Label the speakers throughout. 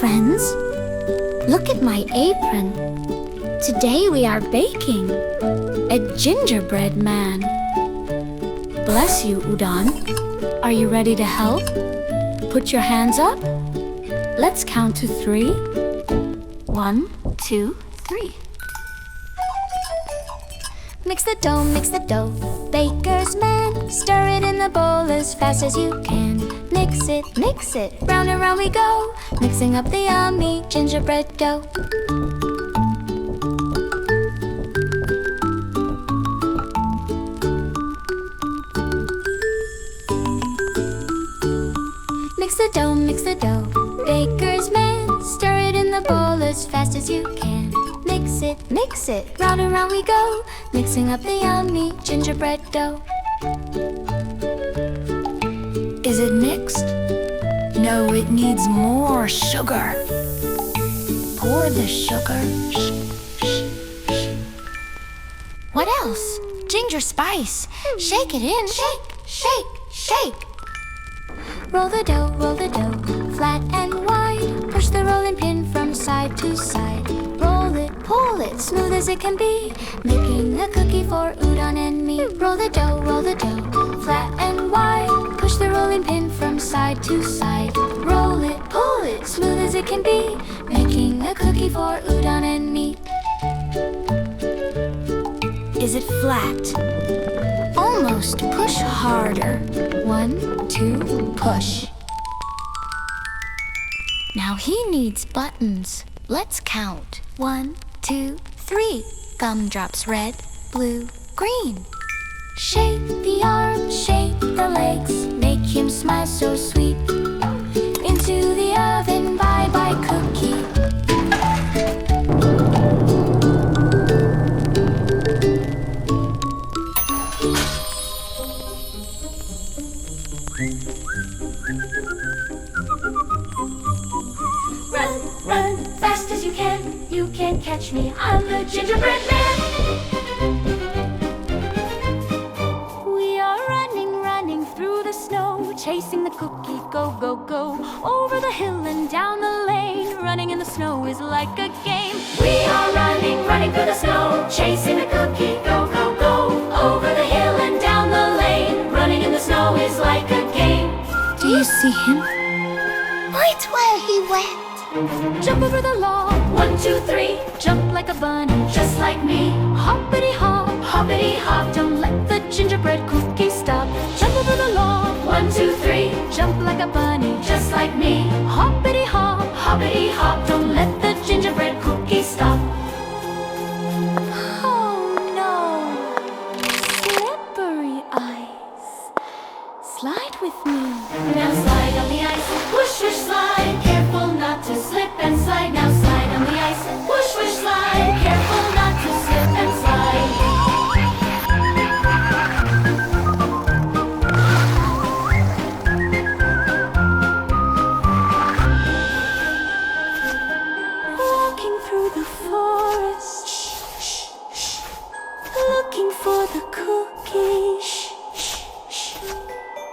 Speaker 1: friends. Look at my apron. Today we are baking a gingerbread man. Bless you, Udon. Are you ready to help? Put your hands up. Let's count to 3. 1, 2, 3.
Speaker 2: Mix the dough, baker's man. Stir it in the bowl as fast as you can. Mix it, round and round we go, mixing up the yummy gingerbread dough. Mix the dough, baker's man. Stir it in the bowl as fast as you can. Mix it, round and round we go, mixing up the yummy gingerbread dough.
Speaker 1: Is it mixed? No, it needs more sugar. Pour the sugar. What else? Ginger spice. Shake it in. Shake.
Speaker 2: Roll the dough, flat and wide. Push the rolling pin from side to side. Roll it, pull it, smooth as it can be, making a cookie for Udon and me. Roll the dough, flat and wide. Push the rolling pin from side to side. Roll it, pull it, smooth as it can be, making a cookie for Udon and me.
Speaker 1: Is it flat? Almost. Push harder. 1, 2, push. Now he needs buttons. Let's count. 1, 2, 3. Gumdrops red, blue, green.
Speaker 2: Shake the arms, shake the legs, make him smile so sweet. Into the oven, bye-bye cookie. Run, fast as you can. You can't catch me, I'm the Gingerbread Man. We are running through the snow, chasing the cookie, go, go, go. Over the hill and down the lane, running in the snow is like a game. We are running through the snow, chasing the cookie, go, go, go. Over the hill and down the lane, running in the snow is like a game.
Speaker 1: Do you see him?
Speaker 2: Right where he went. Jump over the log, 1, 2, 3. Jump like a bunny, just like me. Hoppity hop, don't let the gingerbread cookie stop. Jump over the log, 1, 2, 3. Jump like a bunny, just like me. Hoppity hop, don't let the gingerbread cookie stop. Oh no, slippery ice. Slide with me. Now slide on the ice, whoosh, whoosh, slide. Careful not to slip and slide. Now slide on the ice, whoosh, whoosh, slide. Careful not to slip and slide. Walking through the forest, looking for the cookie.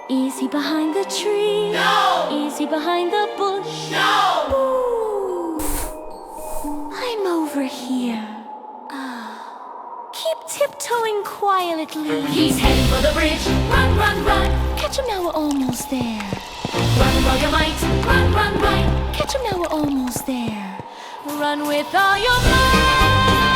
Speaker 2: Easy behind the tree. No! Easy behind the bush. No! Ooh. I'm over here. Keep tiptoeing quietly. He's heading for the bridge. Run, run, run. Catch him now, we're almost there. Run while you might. Run, run, run. Catch him now, we're almost there. Run with all your might.